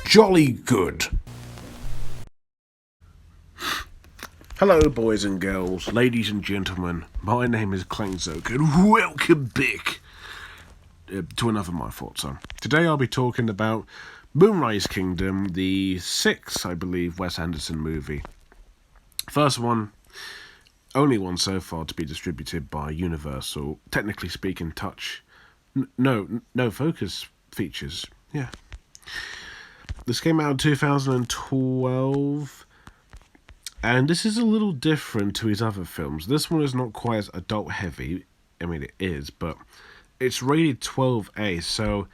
jolly good. Hello, boys and girls, ladies and gentlemen. My name is Klangzoke, and welcome back to another My Thoughts On. Today I'll be talking about Moonrise Kingdom, the sixth, I believe, Wes Anderson movie. First one, only one so far to be distributed by Universal. Technically speaking, Touch. No Focus Features. Yeah. This came out in 2012. And this is a little different to his other films. This one is not quite as adult heavy. I mean, it is, but it's rated 12A, so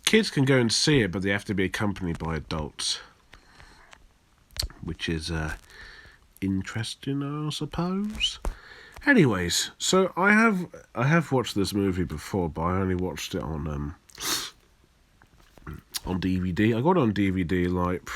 kids can go and see it, but they have to be accompanied by adults. Which is interesting, I suppose. Anyways, so I have watched this movie before, but I only watched it on DVD. I got it on DVD like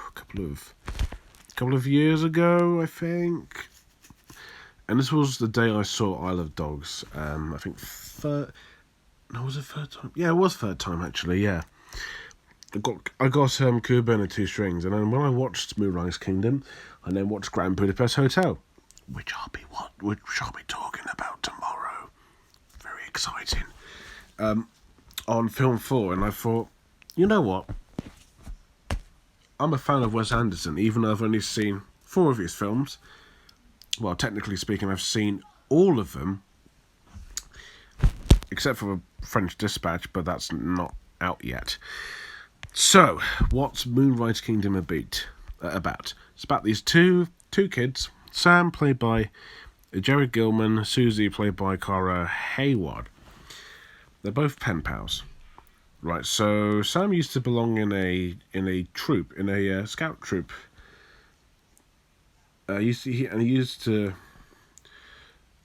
a couple of years ago, I think. And this was the day I saw Isle of Dogs. I think was it third time? Yeah, it was third time actually. Yeah, I got Cuba and the Two Strings, and then when I watched Moonrise Kingdom, I then watched Grand Budapest Hotel, which I'll be talking about tomorrow. Very exciting. On Film 4, and I thought, you know what? I'm a fan of Wes Anderson, even though I've only seen 4 of his films. Well, technically speaking, I've seen all of them, except for French Dispatch, but that's not out yet. So, what's Moonrise Kingdom about? It's about these two kids, Sam, played by Jerry Gilman, Susie, played by Cara Hayward. They're both pen pals. Right, so Sam used to belong in a troop, in a scout troop. He used to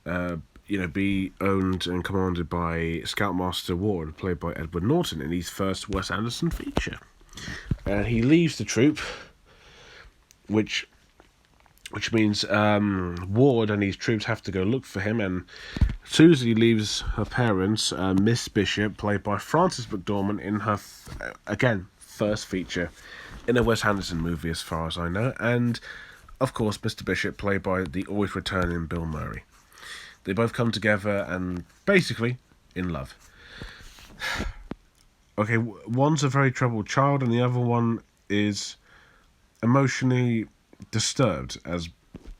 be owned and commanded by Scoutmaster Ward, played by Edward Norton, in his first Wes Anderson feature. And he leaves the troop, which means Ward and his troops have to go look for him, and Susie leaves her parents, Miss Bishop, played by Frances McDormand, in her, first feature in a Wes Anderson movie, as far as I know, and, of course, Mr. Bishop, played by the always returning Bill Murray. They both come together and, basically, in love. Okay, one's a very troubled child, and the other one is emotionally disturbed, as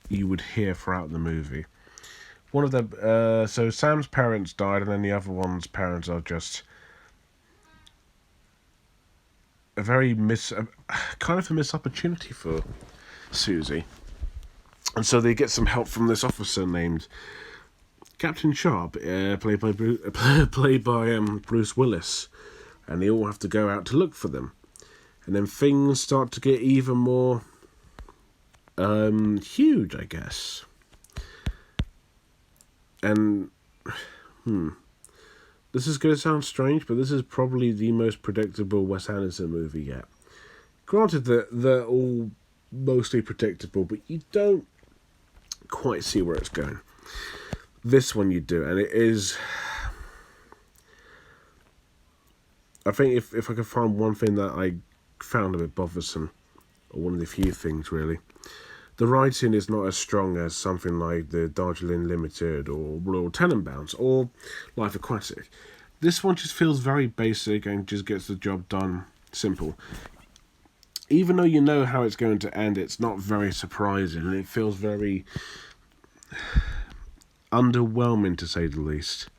you would hear throughout the movie. One of them, so Sam's parents died, and then the other one's parents are just a very missed opportunity for Susie, and so they get some help from this officer named Captain Sharp, played by Bruce Willis, and they all have to go out to look for them, and then things start to get even more huge, I guess. And this is going to sound strange, but this is probably the most predictable Wes Anderson movie yet. Granted that they're all mostly predictable, but you don't quite see where it's going. This one you do, and it is... I think if I could find one thing that I found a bit bothersome, or one of the few things really, the writing is not as strong as something like the Darjeeling Limited or Royal Tenenbaums or Life Aquatic. This one just feels very basic and just gets the job done simple. Even though you know how it's going to end, it's not very surprising, and it feels very underwhelming, to say the least.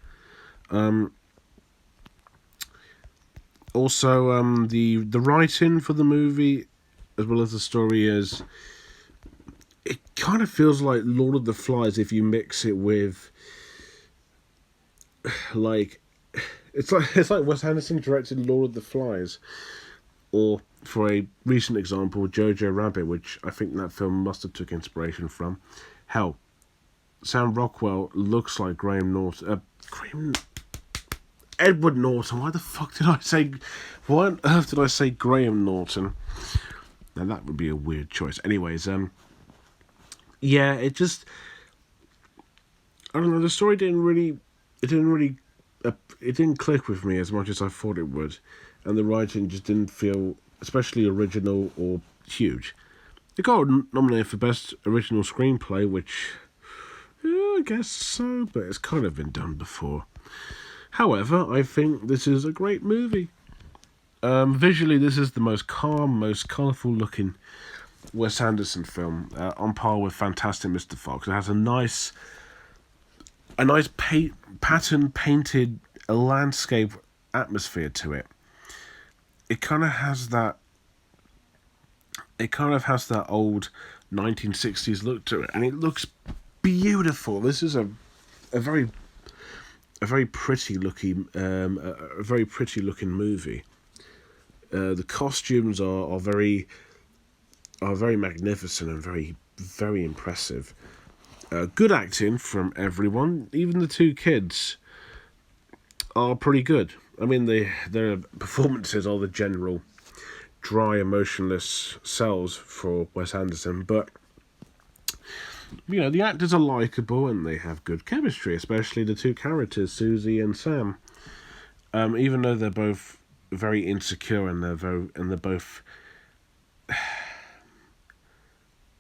Also, the writing for the movie, as well as the story, it kind of feels like Lord of the Flies if you mix it with, it's like Wes Anderson directed Lord of the Flies, or for a recent example, Jojo Rabbit, which I think that film must have took inspiration from. Hell, Sam Rockwell looks like Edward Norton. Why on earth did I say Graham Norton? Now that would be a weird choice. Anyways, yeah, it just, I don't know, the story didn't click with me as much as I thought it would, and the writing just didn't feel especially original or huge. It got nominated for Best Original Screenplay, which I guess so, but it's kind of been done before. However, I think this is a great movie. Visually, this is the most calm, most colourful looking Wes Anderson film, on par with Fantastic Mr. Fox. It has a nice pattern painted landscape atmosphere to it. It kind of has that old 1960s look to it, and it looks beautiful. This is a very pretty looking movie. The costumes are very magnificent and very impressive. Good acting from everyone. Even the two kids are pretty good. I mean, their performances are the general dry, emotionless selves for Wes Anderson, but the actors are likable and they have good chemistry, especially the two characters, Susie and Sam. Even though they're both very insecure and they're both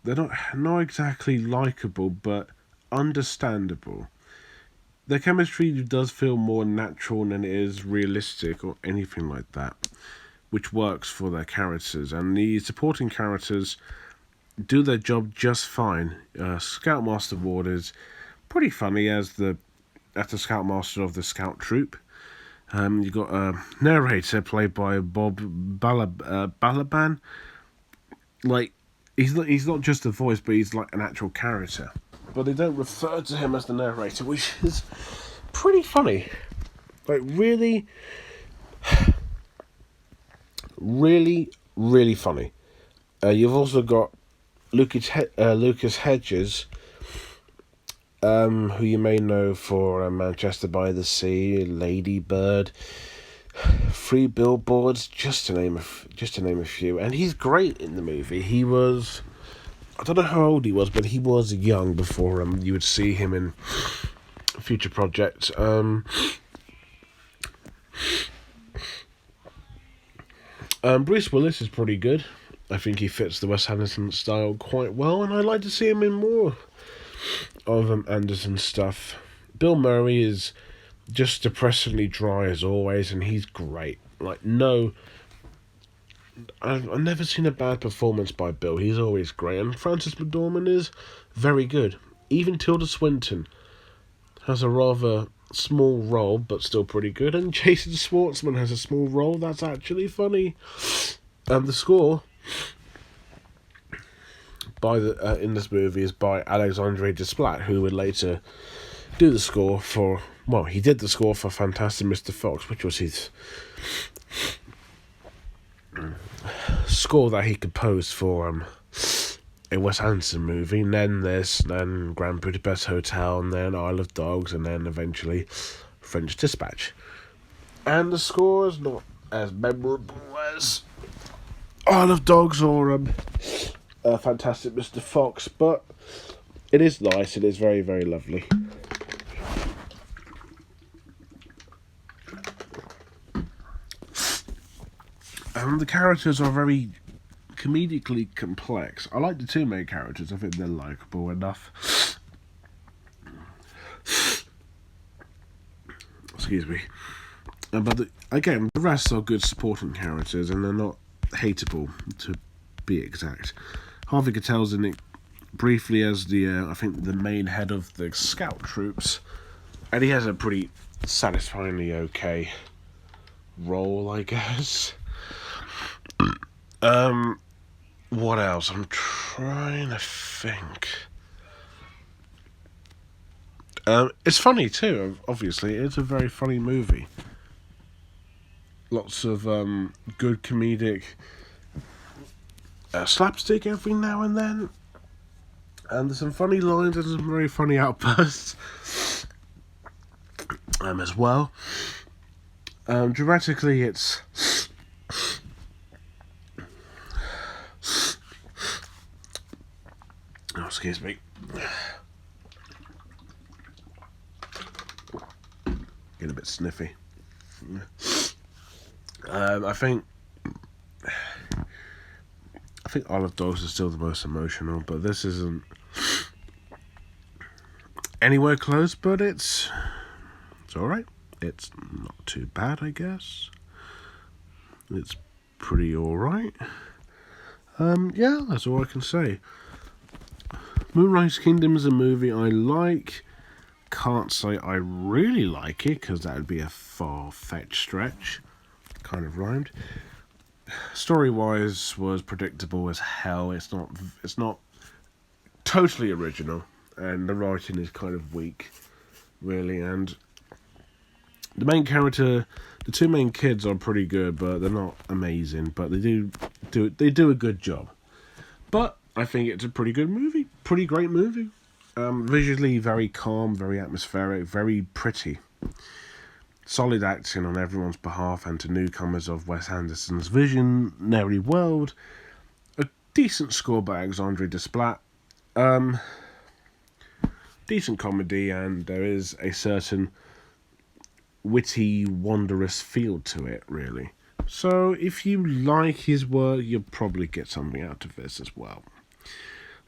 they're not exactly likable, but understandable. Their chemistry does feel more natural than it is realistic or anything like that, which works for their characters. And the supporting characters do their job just fine. Scoutmaster Ward is pretty funny as the Scoutmaster of the Scout Troop. You've got a narrator played by Bob Balaban. Like, he's not just a voice, but he's like an actual character. But they don't refer to him as the narrator, which is pretty funny. Like, really, really funny. You've also got Lucas Hedges, who you may know for Manchester by the Sea, Lady Bird, Three Billboards, just to name a few. And he's great in the movie. I don't know how old he was, but he was young before you would see him in future projects. Bruce Willis is pretty good. I think he fits the Wes Anderson style quite well, and I'd like to see him in more of Anderson stuff. Bill Murray is just depressingly dry as always, and he's great. Like, no, I've never seen a bad performance by Bill. He's always great. And Frances McDormand is very good. Even Tilda Swinton has a rather small role, but still pretty good. And Jason Schwartzman has a small role that's actually funny. The score in this movie is by Alexandre Desplat, who would later do the score for... Well, he did the score for Fantastic Mr. Fox, which was his score that he composed for a Wes Anderson movie, and then Grand Budapest Hotel, and then Isle of Dogs, and then eventually French Dispatch. And the score is not as memorable as Isle of Dogs or Fantastic Mr. Fox, but it is nice. It is very, very lovely. The characters are very comedically complex. I like the two main characters. I think they're likeable enough. Excuse me. But the rest are good supporting characters, and they're not hateable, to be exact. Harvey Keitel's in it briefly as I think the main head of the scout troops, and he has a pretty satisfyingly okay role, I guess. What else? I'm trying to think. It's funny too, obviously. It's a very funny movie. Lots of good comedic slapstick every now and then. And there's some funny lines and some very funny outbursts as well. Dramatically, it's... Oh, excuse me. Getting a bit sniffy. I think think Isle of Dogs is still the most emotional, but this isn't anywhere close, but it's alright. It's not too bad, I guess. It's pretty alright. Yeah, that's all I can say. Moonrise Kingdom is a movie I like. Can't say I really like it, because that would be a far-fetched stretch. Kind of rhymed. Story-wise, was predictable as hell. It's not totally original, and the writing is kind of weak, really. And the main character, the two main kids, are pretty good, but they're not amazing. But they do a good job. But I think it's a pretty good movie, pretty great movie. Visually very calm, very atmospheric, very pretty. Solid acting on everyone's behalf and to newcomers of Wes Anderson's visionary world. A decent score by Alexandre Desplat. Decent comedy, and there is a certain witty, wondrous feel to it, really. So if you like his work, you'll probably get something out of this as well.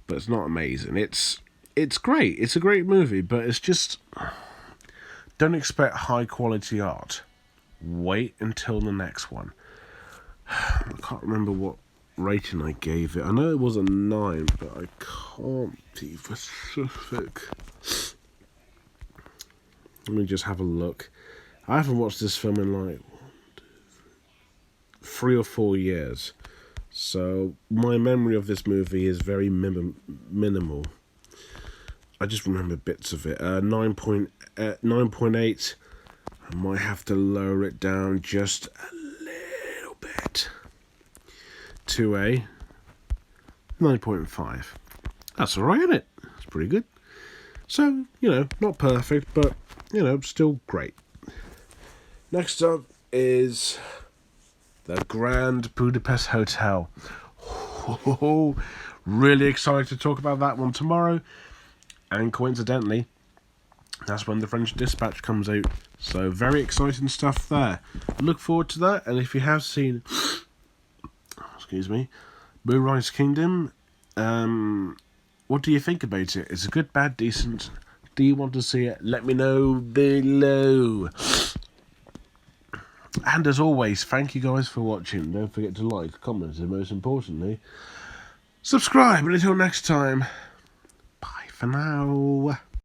But it's not amazing. It's great. It's a great movie, but it's just... Don't expect high quality art. Wait until the next one. I can't remember what rating I gave it. I know it was a 9, but I can't be specific. Let me just have a look. I haven't watched this film in like 3 or 4 years. So my memory of this movie is very minimal. I just remember bits of it. 9.8. I might have to lower it down just a little bit. 2A. 9.5. That's alright, isn't it? It's pretty good. So, not perfect, but, still great. Next up is the Grand Budapest Hotel. Really excited to talk about that one tomorrow. And coincidentally, that's when the French Dispatch comes out. So very exciting stuff there. Look forward to that. And if you have seen, Moonrise Kingdom, what do you think about it? Is it good, bad, decent? Do you want to see it? Let me know below. And as always, thank you guys for watching. Don't forget to like, comment, and most importantly, subscribe. And until next time, bye for now.